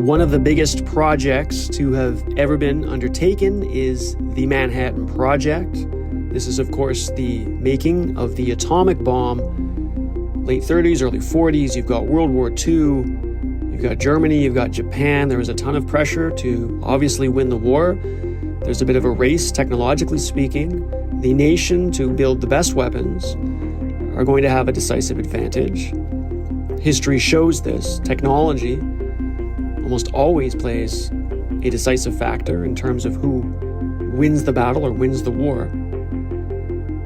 One of the biggest projects to have ever been undertaken is the Manhattan Project. This is, of course, the making of the atomic bomb. Late 30s, early 40s, you've got World War II, you've got Germany, you've got Japan. There was a ton of pressure to obviously win the war. There's a bit of a race, technologically speaking. The nation to build the best weapons are going to have a decisive advantage. History shows this. Technology almost always plays a decisive factor in terms of who wins the battle or wins the war.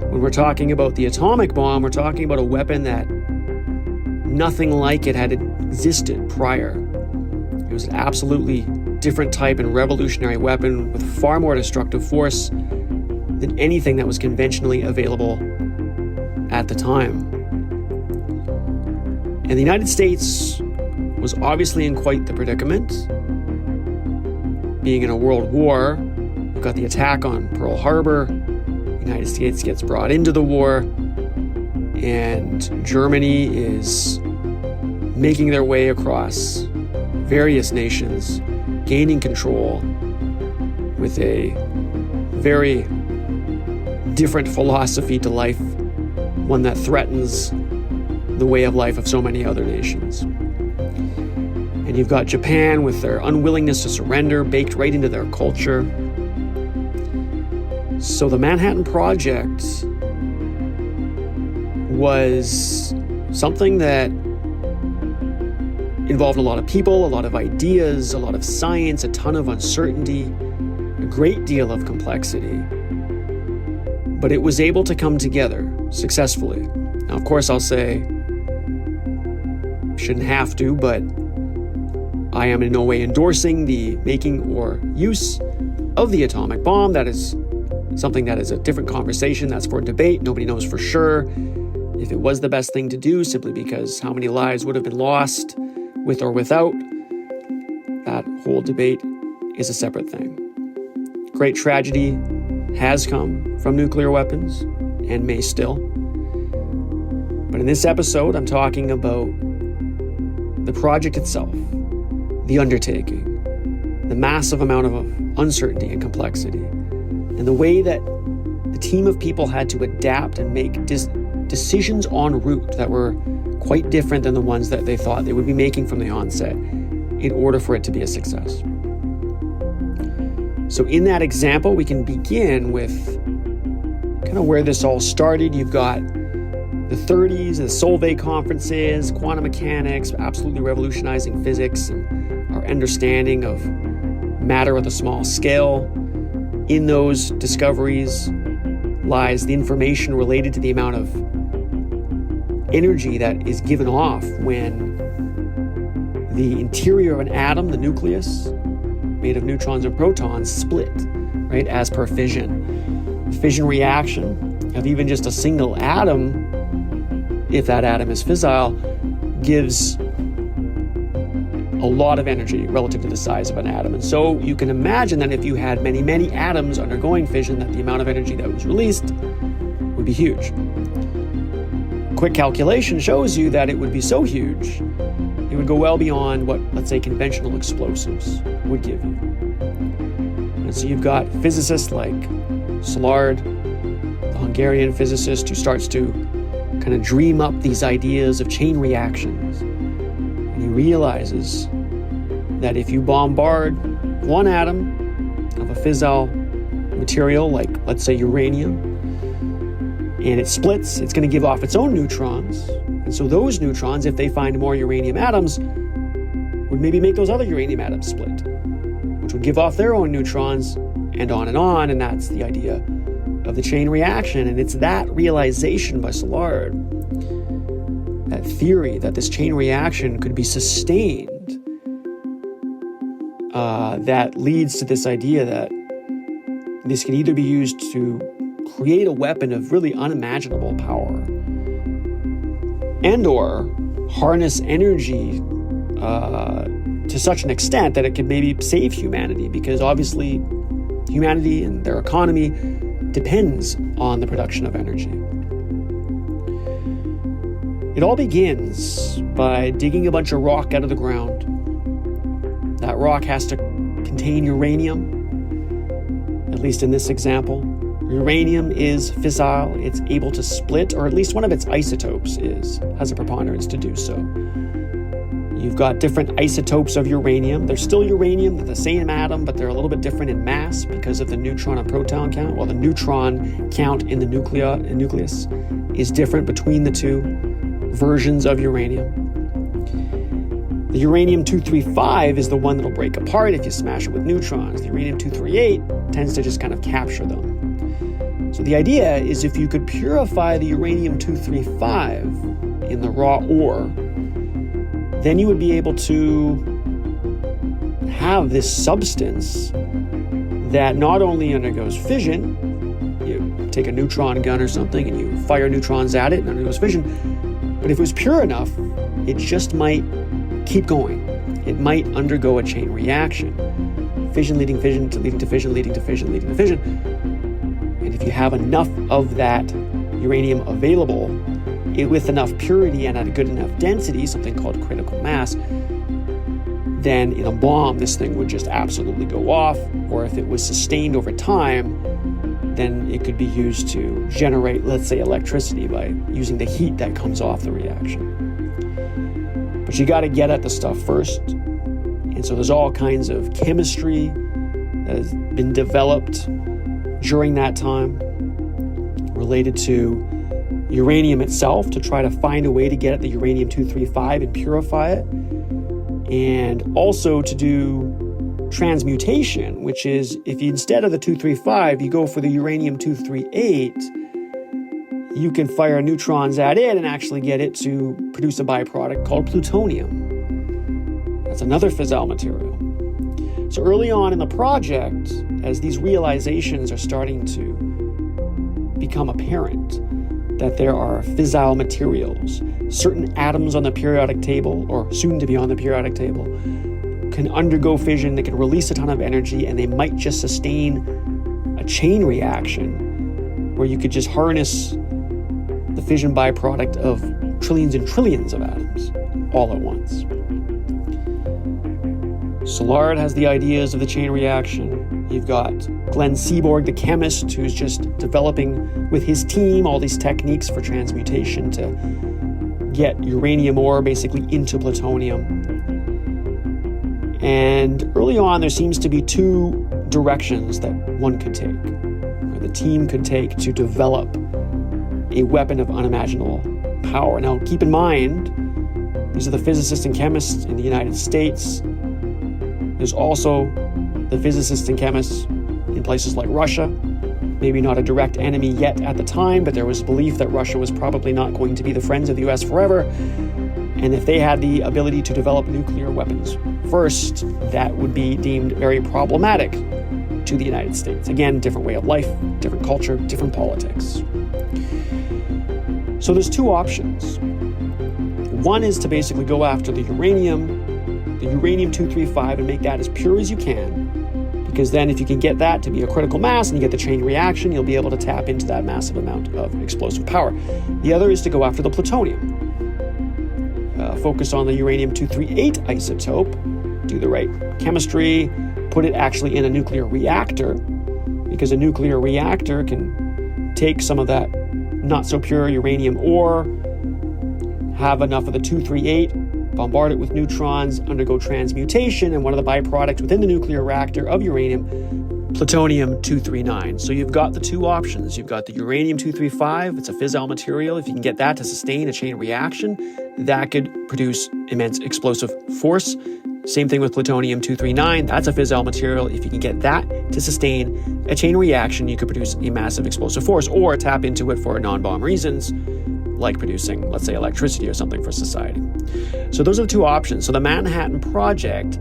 When we're talking about the atomic bomb, we're talking about a weapon that nothing like it had existed prior. It was an absolutely different type and revolutionary weapon with far more destructive force than anything that was conventionally available at the time. And the United States was obviously in quite the predicament. Being in a world war, you've got the attack on Pearl Harbor, the United States gets brought into the war, and Germany is making their way across various nations, gaining control with a very different philosophy to life, one that threatens the way of life of so many other nations. And you've got Japan with their unwillingness to surrender baked right into their culture. So the Manhattan Project was something that involved a lot of people, a lot of ideas, a lot of science, a ton of uncertainty, a great deal of complexity. But it was able to come together successfully. Now, of course, I'll say, shouldn't have to, but I am in no way endorsing the making or use of the atomic bomb. That is something that is a different conversation. That's for debate. Nobody knows for sure if it was the best thing to do, simply because how many lives would have been lost with or without. That whole debate is a separate thing. Great tragedy has come from nuclear weapons and may still. But in this episode, I'm talking about the project itself, the undertaking, the massive amount of uncertainty and complexity, and the way that the team of people had to adapt and make decisions en route that were quite different than the ones that they thought they would be making from the onset in order for it to be a success. So in that example, we can begin with kind of where this all started. You've got the 30s, the Solvay conferences, quantum mechanics, absolutely revolutionizing physics and our understanding of matter at a small scale. In those discoveries lies the information related to the amount of energy that is given off when the interior of an atom, the nucleus, made of neutrons and protons, split, right, as per fission. The fission reaction of even just a single atom, if that atom is fissile, gives a lot of energy relative to the size of an atom. And so you can imagine that if you had many, many atoms undergoing fission, that the amount of energy that was released would be huge. Quick calculation shows you that it would be so huge, it would go well beyond what, let's say, conventional explosives would give you. And so you've got physicists like Szilard, the Hungarian physicist who starts to kind of dream up these ideas of chain reactions. And he realizes that if you bombard one atom of a fissile material, like, let's say, uranium, and it splits, it's going to give off its own neutrons. And so those neutrons, if they find more uranium atoms, would maybe make those other uranium atoms split, which would give off their own neutrons, and on and on. And that's the idea of the chain reaction. And it's that realization by Szilard, that theory that this chain reaction could be sustained, that leads to this idea that this can either be used to create a weapon of really unimaginable power and or harness energy to such an extent that it could maybe save humanity, because obviously humanity and their economy depends on the production of energy. It all begins by digging a bunch of rock out of the ground. That rock has to contain uranium, at least in this example. Uranium is fissile. It's able to split, or at least one of its isotopes has a preponderance to do so. You've got different isotopes of uranium. They're still uranium, they're the same atom, but they're a little bit different in mass because of the neutron and proton count. Well, the neutron count in the nucleus is different between the two versions of uranium. The uranium-235 is the one that'll break apart if you smash it with neutrons. The uranium-238 tends to just kind of capture them. So the idea is if you could purify the uranium-235 in the raw ore, then you would be able to have this substance that not only undergoes fission, you take a neutron gun or something and you fire neutrons at it and undergoes fission, but if it was pure enough, it just might keep going. It might undergo a chain reaction. Fission leading fission to leading to fission, leading to fission, leading to fission. And if you have enough of that uranium available, with enough purity and at a good enough density, something called critical mass, then in a bomb, this thing would just absolutely go off. Or if it was sustained over time, then it could be used to generate, let's say, electricity by using the heat that comes off the reaction. But you got to get at the stuff first. And so there's all kinds of chemistry that has been developed during that time related to uranium itself to try to find a way to get at the uranium-235 and purify it. And also to do transmutation, which is if you, instead of the 235, you go for the uranium-238, you can fire neutrons at it and actually get it to produce a byproduct called plutonium. That's another fissile material. So early on in the project, as these realizations are starting to become apparent, that there are fissile materials, certain atoms on the periodic table, or soon to be on the periodic table, can undergo fission, they can release a ton of energy, and they might just sustain a chain reaction where you could just harness the fission byproduct of trillions and trillions of atoms all at once. Szilard has the ideas of the chain reaction. You've got Glenn Seaborg, the chemist, who's just developing with his team all these techniques for transmutation to get uranium ore basically into plutonium. And early on, there seems to be two directions that one could take, or the team could take to develop a weapon of unimaginable power. Now, keep in mind, these are the physicists and chemists in the United States. There's also the physicists and chemists in places like Russia. Maybe not a direct enemy yet at the time, but there was belief that Russia was probably not going to be the friends of the US forever. And if they had the ability to develop nuclear weapons first, that would be deemed very problematic to the United States. Again, different way of life, different culture, different politics. So there's two options. One is to basically go after the uranium-235, and make that as pure as you can, because then if you can get that to be a critical mass and you get the chain reaction, you'll be able to tap into that massive amount of explosive power. The other is to go after the plutonium. Focus on the uranium-238 isotope, do the right chemistry, put it actually in a nuclear reactor, because a nuclear reactor can take some of that not so pure uranium ore, have enough of the 238, bombard it with neutrons, undergo transmutation, and one of the byproducts within the nuclear reactor of uranium, plutonium-239. So you've got the two options. You've got the uranium-235, it's a fissile material. If you can get that to sustain a chain reaction, that could produce immense explosive force. Same thing with plutonium-239, that's a fissile material. If you can get that to sustain a chain reaction, you could produce a massive explosive force, or tap into it for non-bomb reasons, like producing, let's say, electricity or something for society. So those are the two options. So the Manhattan Project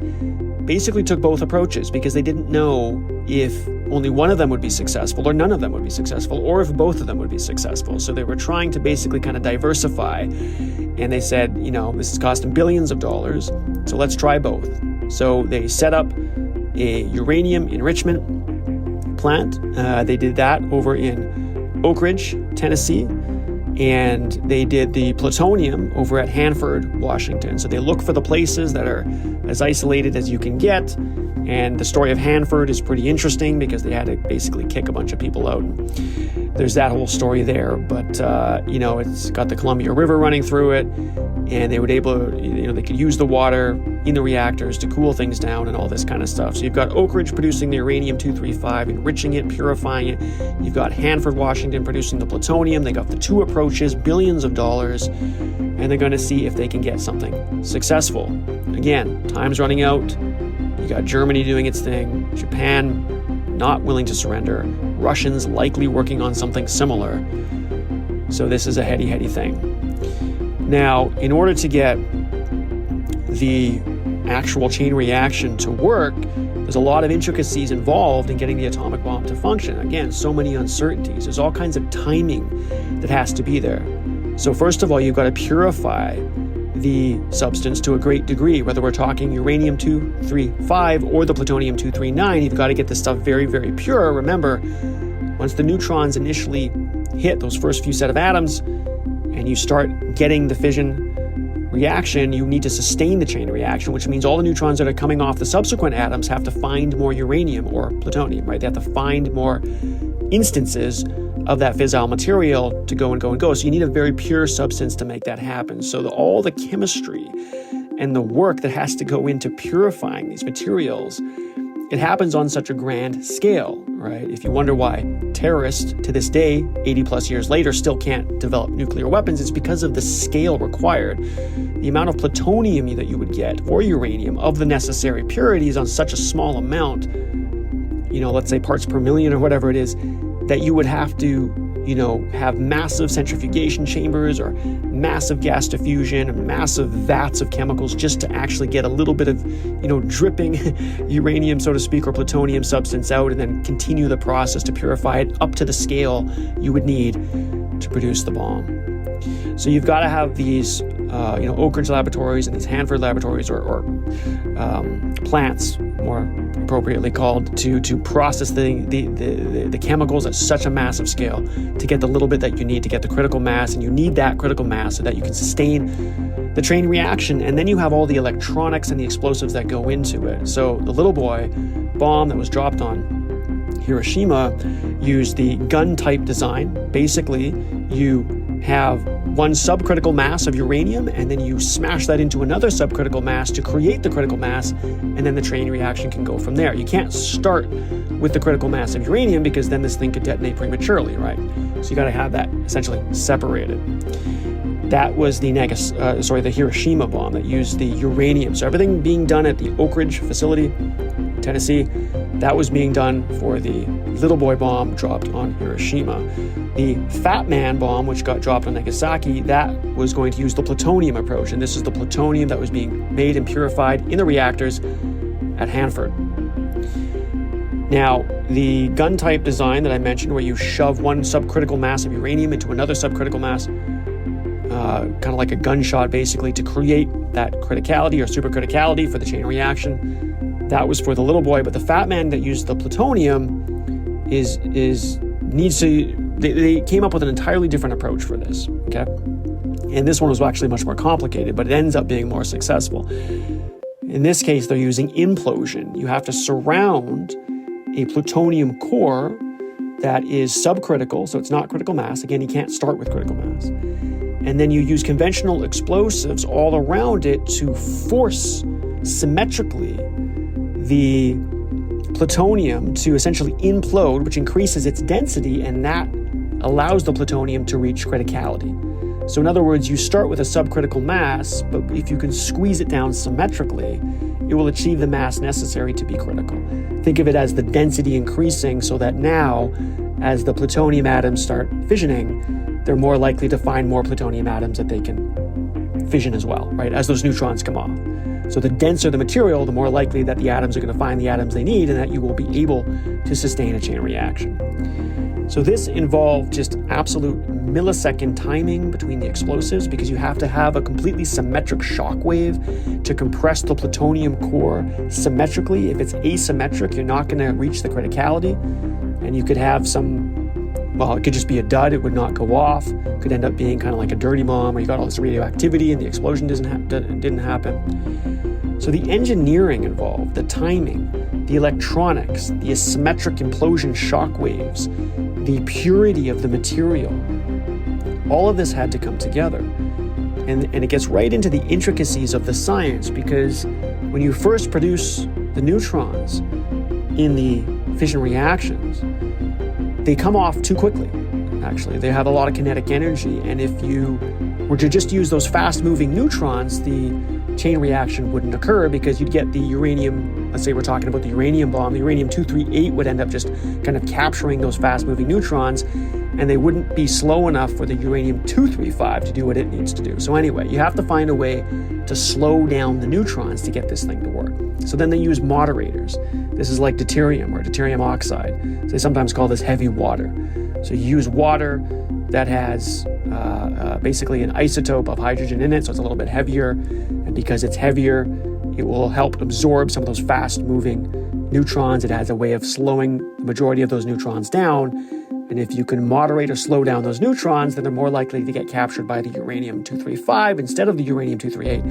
basically took both approaches because they didn't know if only one of them would be successful or none of them would be successful, or if both of them would be successful. So they were trying to basically kind of diversify, and they said, this is costing billions of dollars, so let's try both. So they set up a uranium enrichment plant. They did that over in Oak Ridge, Tennessee. and they did the plutonium over at Hanford, Washington. So they look for the places that are as isolated as you can get. And the story of Hanford is pretty interesting because they had to basically kick a bunch of people out. There's that whole story there. But, it's got the Columbia River running through it. And they they could use the water in the reactors to cool things down and all this kind of stuff. So you've got Oak Ridge producing the uranium-235, enriching it, purifying it. You've got Hanford, Washington producing the plutonium. They got the two approaches, billions of dollars, and they're going to see if they can get something successful. Again, time's running out. You got Germany doing its thing, Japan not willing to surrender, Russians likely working on something similar. So this is a heady thing. Now, in order to get the actual chain reaction to work, there's a lot of intricacies involved in getting the atomic bomb to function. Again, so many uncertainties. There's all kinds of timing that has to be there. So first of all, you've got to purify the substance to a great degree, whether we're talking uranium-235 or the plutonium-239. You've got to get this stuff very, very pure. Remember, once the neutrons initially hit those first few set of atoms and you start getting the fission reaction, you need to sustain the chain reaction, which means all the neutrons that are coming off the subsequent atoms have to find more uranium or plutonium, right? They have to find more instances of that fissile material to go. So you need a very pure substance to make that happen. So all the chemistry and the work that has to go into purifying these materials, it happens on such a grand scale, right? If you wonder why terrorists to this day, 80 plus years later, still can't develop nuclear weapons, it's because of the scale required. The amount of plutonium that you would get, or uranium, of the necessary purities on such a small amount, let's say parts per million or whatever it is, that you would have to, have massive centrifugation chambers or massive gas diffusion and massive vats of chemicals just to actually get a little bit of, dripping uranium, so to speak, or plutonium substance out, and then continue the process to purify it up to the scale you would need to produce the bomb. So you've got to have these, Oak Ridge laboratories and these Hanford laboratories or plants, more appropriately called, to process the chemicals at such a massive scale to get the little bit that you need to get the critical mass, and you need that critical mass so that you can sustain the chain reaction, and then you have all the electronics and the explosives that go into it. So the little boy bomb that was dropped on Hiroshima used the gun-type design. Basically, you have one subcritical mass of uranium, and then you smash that into another subcritical mass to create the critical mass, and then the chain reaction can go from there. You can't start with the critical mass of uranium because then this thing could detonate prematurely, right? So you got to have that essentially separated. That was the Hiroshima bomb that used the uranium. So everything being done at the Oak Ridge facility, Tennessee, that was being done for the little boy bomb dropped on Hiroshima. The Fat Man bomb, which got dropped on Nagasaki, that was going to use the plutonium approach. And this is the plutonium that was being made and purified in the reactors at Hanford. Now, the gun-type design that I mentioned, where you shove one subcritical mass of uranium into another subcritical mass, kind of like a gunshot, basically, to create that criticality or supercriticality for the chain reaction, that was for the little boy. But the Fat Man that used the plutonium they came up with an entirely different approach for this, okay? And this one was actually much more complicated, but it ends up being more successful. In this case, they're using implosion. You have to surround a plutonium core that is subcritical, so it's not critical mass. Again, you can't start with critical mass. And then you use conventional explosives all around it to force symmetrically the plutonium to essentially implode, which increases its density, and that allows the plutonium to reach criticality. So in other words, you start with a subcritical mass, but if you can squeeze it down symmetrically, it will achieve the mass necessary to be critical. Think of it as the density increasing so that now, as the plutonium atoms start fissioning, they're more likely to find more plutonium atoms that they can fission as well, right, as those neutrons come off. So the denser the material, the more likely that the atoms are going to find the atoms they need and that you will be able to sustain a chain reaction. So this involved just absolute millisecond timing between the explosives, because you have to have a completely symmetric shock wave to compress the plutonium core symmetrically. If it's asymmetric, you're not going to reach the criticality, and you could have some well, it could just be a dud. It would not go off. It could end up being kind of like a dirty bomb where you got all this radioactivity and the explosion didn't happen. So the engineering involved, the timing, the electronics, the asymmetric implosion shock waves, the purity of the material, all of this had to come together. And it gets right into the intricacies of the science, because when you first produce the neutrons in the fission reactions, they come off too quickly, actually. They have a lot of kinetic energy, and if you were to just use those fast-moving neutrons, the chain reaction wouldn't occur, because you'd get the uranium, let's say we're talking about the uranium bomb, the uranium-238 would end up just kind of capturing those fast-moving neutrons, and they wouldn't be slow enough for the uranium-235 to do what it needs to do. So anyway, you have to find a way to slow down the neutrons to get this thing to work. So then they use moderators. This is like deuterium or deuterium oxide. So they sometimes call this heavy water. So you use water that has basically an isotope of hydrogen in it, so it's a little bit heavier. And because it's heavier, it will help absorb some of those fast-moving neutrons. It has a way of slowing the majority of those neutrons down. And if you can moderate or slow down those neutrons, then they're more likely to get captured by the uranium-235 instead of the uranium-238.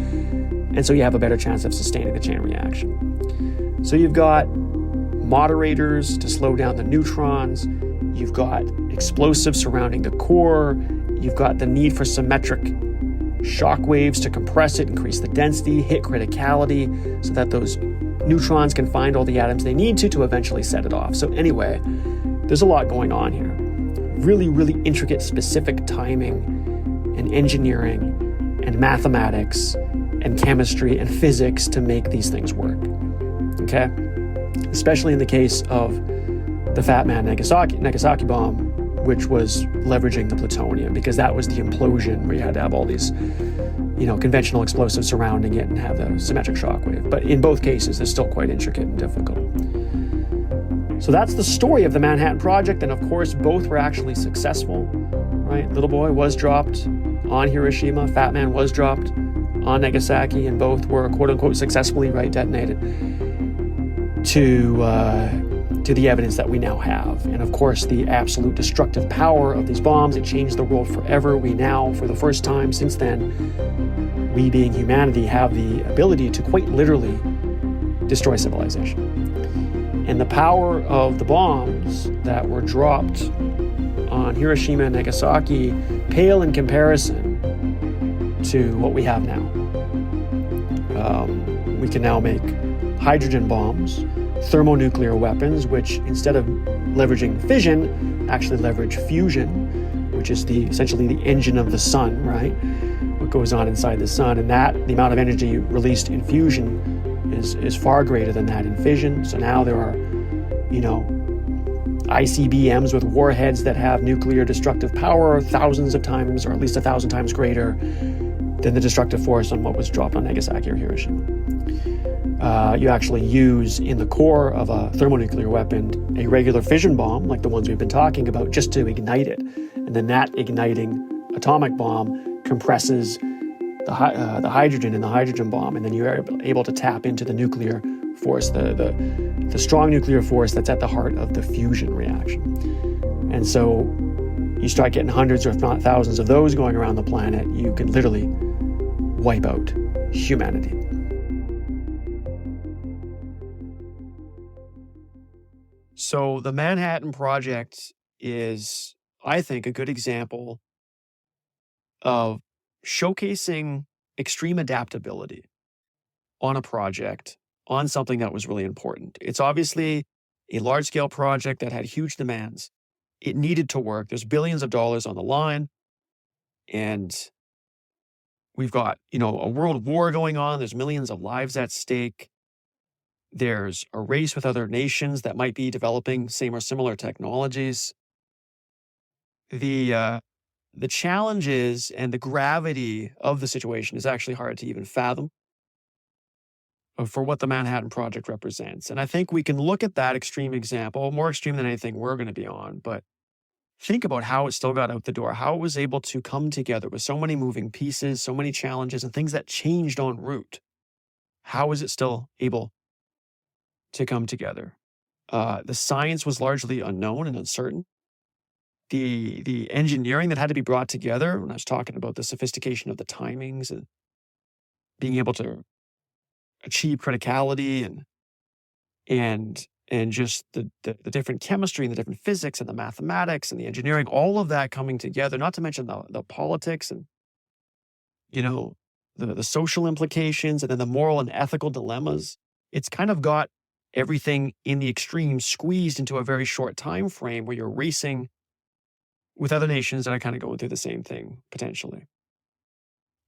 And so you have a better chance of sustaining the chain reaction. So you've got moderators to slow down the neutrons. You've got explosives surrounding the core. You've got the need for symmetric shock waves to compress it, increase the density, hit criticality, so that those neutrons can find all the atoms they need to eventually set it off. So anyway, there's a lot going on here. Really, really intricate, specific timing and engineering and mathematics and chemistry and physics to make these things work. Okay? Especially in the case of the Fat Man Nagasaki bomb, which was leveraging the plutonium, because that was the implosion where you had to have all these, conventional explosives surrounding it and have the symmetric shock wave. But in both cases, it's still quite intricate and difficult. So that's the story of the Manhattan Project, and of course, both were actually successful, right? Little Boy was dropped on Hiroshima, Fat Man was dropped on Nagasaki, and both were quote-unquote successfully, right, detonated to the evidence that we now have. And of course, the absolute destructive power of these bombs, it changed the world forever. We now, for the first time since then, we being humanity, have the ability to quite literally destroy civilization. And the power of the bombs that were dropped on Hiroshima and Nagasaki pale in comparison to what we have now. We can now make hydrogen bombs, thermonuclear weapons, which instead of leveraging fission, actually leverage fusion, which is essentially the engine of the sun, right? What goes on inside the sun. And the amount of energy released in fusion is far greater than that in fission. So now there are, ICBMs with warheads that have nuclear destructive power thousands of times, or at least 1,000 times greater than the destructive force on what was dropped on Nagasaki or Hiroshima. You actually use in the core of a thermonuclear weapon a regular fission bomb, like the ones we've been talking about, just to ignite it. And then that igniting atomic bomb compresses the hydrogen in the hydrogen bomb, and then you're able to tap into the nuclear force, the strong nuclear force that's at the heart of the fusion reaction. And so you start getting hundreds or if not thousands of those going around the planet, you can literally wipe out humanity. So the Manhattan Project is, I think, a good example of showcasing extreme adaptability on a project, on something that was really important. It's obviously a large-scale project that had huge demands. It needed to work. There's billions of dollars on the line, and we've got, a world war going on. There's millions of lives at stake. There's a race with other nations that might be developing same or similar technologies. The challenges and the gravity of the situation is actually hard to even fathom for what the Manhattan Project represents. And I think we can look at that extreme example, more extreme than anything we're going to be on, but think about how it still got out the door, how it was able to come together with so many moving pieces, so many challenges and things that changed en route. How is it still able to come together? The science was largely unknown and uncertain. the engineering that had to be brought together when I was talking about the sophistication of the timings and being able to achieve criticality and just the different chemistry and the different physics and the mathematics and the engineering, all of that coming together, not to mention the politics and, the social implications and then the moral and ethical dilemmas. It's kind of got everything in the extreme squeezed into a very short time frame where you're racing with other nations that are kind of going through the same thing potentially.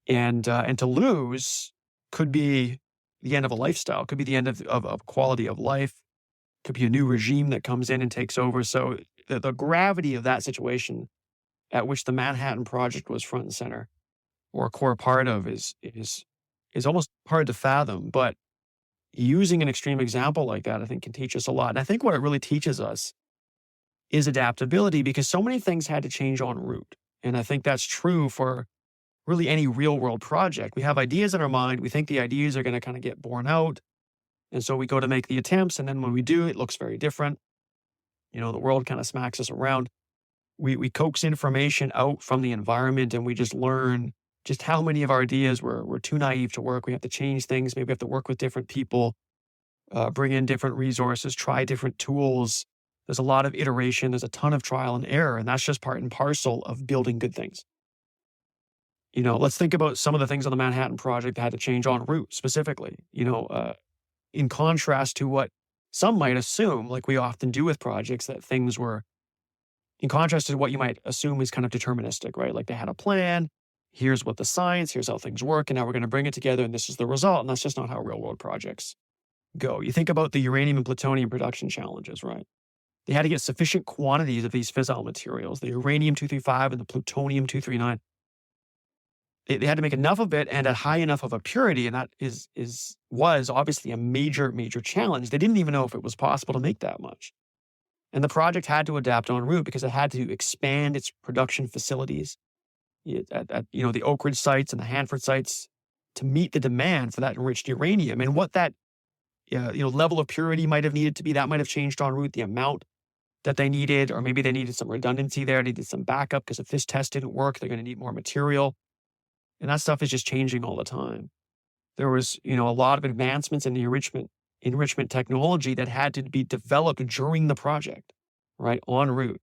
And to lose could be the end of a lifestyle, could be the end of quality of life, could be a new regime that comes in and takes over. So the gravity of that situation at which the Manhattan Project was front and center or a core part of is almost hard to fathom. But using an extreme example like that, I think, can teach us a lot. And I think what it really teaches us is adaptability, because so many things had to change en route. And I think that's true for really any real world project. We have ideas in our mind. We think the ideas are going to kind of get borne out. And so we go to make the attempts. And then when we do, it looks very different. The world kind of smacks us around. We coax information out from the environment and we just learn just how many of our ideas were too naive to work. We have to change things. Maybe we have to work with different people, bring in different resources, try different tools. There's a lot of iteration. There's a ton of trial and error. And that's just part and parcel of building good things. Let's think about some of the things on the Manhattan Project that had to change en route specifically, in contrast to what some might assume, like we often do with projects, that things were, in contrast to what you might assume is kind of deterministic, right? Like they had a plan, here's what the science, here's how things work, and now we're going to bring it together and this is the result. And that's just not how real world projects go. You think about the uranium and plutonium production challenges, right? They had to get sufficient quantities of these fissile materials, the uranium-235 and the plutonium-239. They had to make enough of it and at high enough of a purity, and that was obviously a major, major challenge. They didn't even know if it was possible to make that much. And the project had to adapt en route because it had to expand its production facilities at the Oak Ridge sites and the Hanford sites to meet the demand for that enriched uranium. And what that level of purity might have needed to be, that might have changed en route, the amount that they needed, or maybe they needed some redundancy there, needed some backup because if this test didn't work, they're going to need more material. And that stuff is just changing all the time. There was, a lot of advancements in the enrichment technology that had to be developed during the project, right? En route.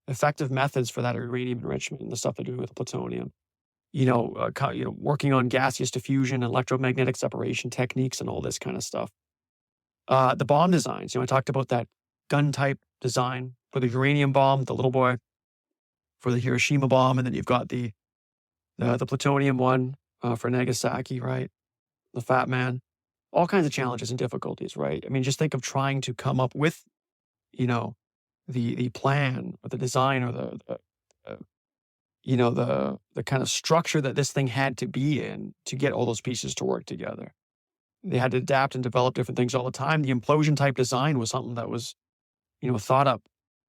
Effective methods for that uranium enrichment and the stuff they're doing with plutonium. Working on gaseous diffusion, electromagnetic separation techniques, and all this kind of stuff. The bomb designs. I talked about that gun type design for the uranium bomb, the little boy, for the Hiroshima bomb, and then you've got the plutonium one for Nagasaki, right? The Fat Man. All kinds of challenges and difficulties, right? I mean, just think of trying to come up with, the plan or the design or the kind of structure that this thing had to be in to get all those pieces to work together. They had to adapt and develop different things all the time. The implosion type design was something that was, thought up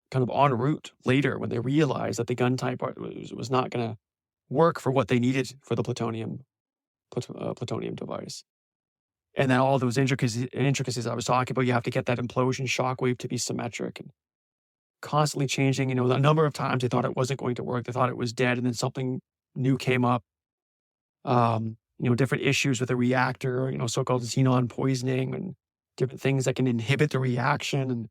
kind of en route later when they realized that the gun type was not going to work for what they needed for the plutonium device. And then all those intricacies I was talking about, you have to get that implosion shockwave to be symmetric and constantly changing. A number of times they thought it wasn't going to work. They thought it was dead, and then something new came up. Different issues with the reactor, so-called xenon poisoning and different things that can inhibit the reaction. And,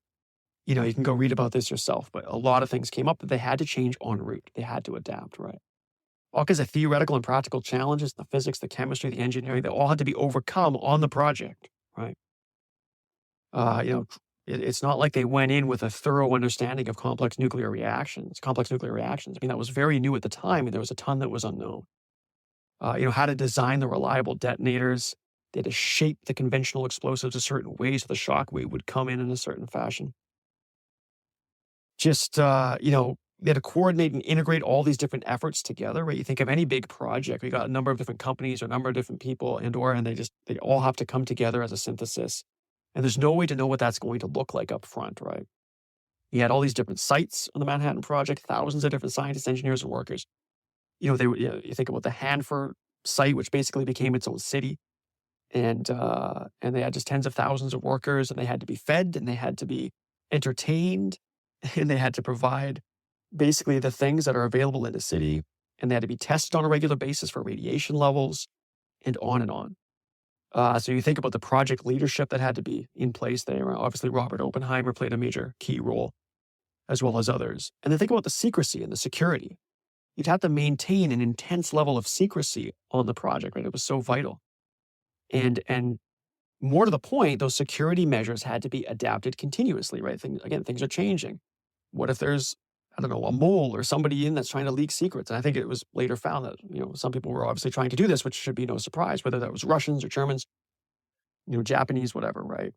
you can go read about this yourself, but a lot of things came up that they had to change en route. They had to adapt, right? All kinds of theoretical and practical challenges, the physics, the chemistry, the engineering, they all had to be overcome on the project, right? It's not like they went in with a thorough understanding of complex nuclear reactions. I mean, that was very new at the time, and there was a ton that was unknown. How to design the reliable detonators. They had to shape the conventional explosives a certain way so the shock wave would come in a certain fashion. Just, they had to coordinate and integrate all these different efforts together, right? You think of any big project, we got a number of different companies or a number of different people and they all have to come together as a synthesis. And there's no way to know what that's going to look like up front, right? You had all these different sites on the Manhattan Project, thousands of different scientists, engineers, and workers. You think about the Hanford site, which basically became its own city. And they had just tens of thousands of workers, and they had to be fed, and they had to be entertained, and they had to provide basically the things that are available in the city, and they had to be tested on a regular basis for radiation levels, and on and on. So you think about the project leadership that had to be in place there. Obviously, Robert Oppenheimer played a major key role, as well as others. And then think about the secrecy and the security. You'd have to maintain an intense level of secrecy on the project, right? It was so vital. And more to the point, those security measures had to be adapted continuously, right? Things are changing. What if there's, I don't know, a mole or somebody in that's trying to leak secrets? And I think it was later found that, some people were obviously trying to do this, which should be no surprise, whether that was Russians or Germans, Japanese, whatever, right?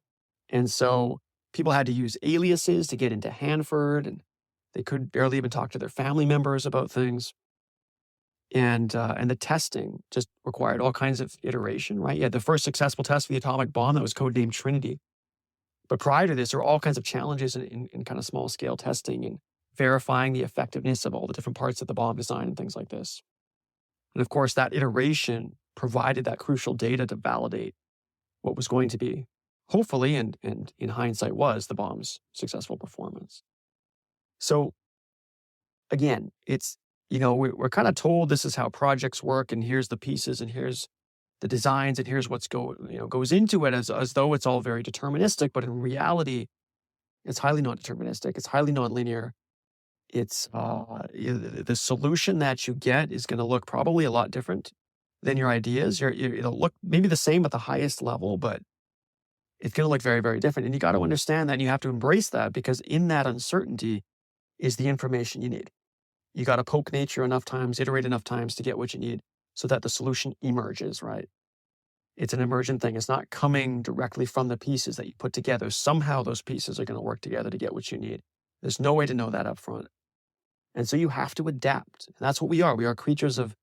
And so people had to use aliases to get into Hanford, and they could barely even talk to their family members about things. And the testing just required all kinds of iteration, right? You had the first successful test for the atomic bomb that was codenamed Trinity. But prior to this, there were all kinds of challenges in kind of small scale testing and verifying the effectiveness of all the different parts of the bomb design and things like this. And of course, that iteration provided that crucial data to validate what was going to be, hopefully, and in hindsight was, the bomb's successful performance. So again, it's, we're kind of told this is how projects work, and here's the pieces, and here's the designs, and here's what's goes into it as though it's all very deterministic. But in reality, it's highly non-deterministic. It's highly non-linear. It's the solution that you get is going to look probably a lot different than your ideas. It'll look maybe the same at the highest level, but it's going to look very, very different. And you got to understand that, and you have to embrace that, because in that uncertainty is the information you need. You got to poke nature enough times, iterate enough times to get what you need so that the solution emerges, right? It's an emergent thing. It's not coming directly from the pieces that you put together. Somehow those pieces are going to work together to get what you need. There's no way to know that up front. And so you have to adapt. And that's what we are. We are creatures of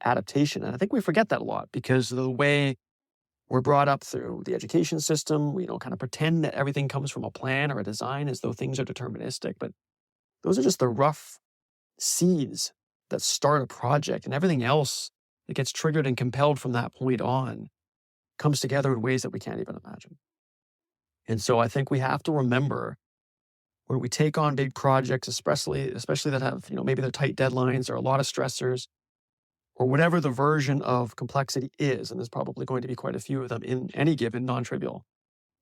adaptation. And I think we forget that a lot because of the way we're brought up through the education system. We kind of pretend that everything comes from a plan or a design as though things are deterministic. But those are just the rough seeds that start a project, and everything else that gets triggered and compelled from that point on comes together in ways that we can't even imagine. And so I think we have to remember when we take on big projects, especially that have, maybe they're tight deadlines or a lot of stressors or whatever the version of complexity is, and there's probably going to be quite a few of them in any given non-trivial,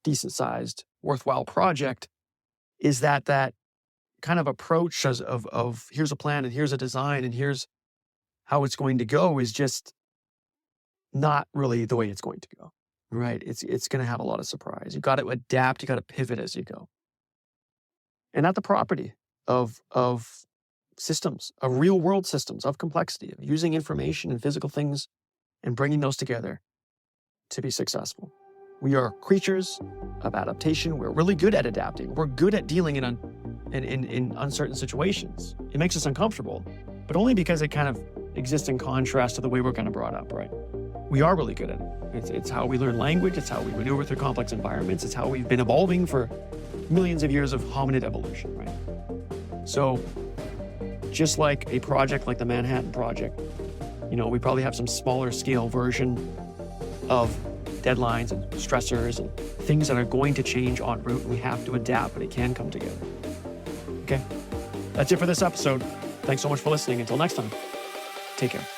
decent-sized, worthwhile project, is that kind of approach of here's a plan and here's a design and here's how it's going to go is just not really the way it's going to go, right? It's going to have a lot of surprise. You got to adapt. You got to pivot as you go. And that's the property of systems, of real world systems, of complexity, of using information and physical things and bringing those together to be successful. We are creatures of adaptation. We're really good at adapting. We're good at dealing in uncertain situations. It makes us uncomfortable, but only because it kind of exists in contrast to the way we're kind of brought up, right? We are really good at it. It's how we learn language. It's how we maneuver through complex environments. It's how we've been evolving for millions of years of hominid evolution, right? So just like a project like the Manhattan Project, we probably have some smaller scale version of deadlines and stressors and things that are going to change en route, and we have to adapt, but it can come together. Okay, that's it for this episode. Thanks so much for listening. Until next time, take care.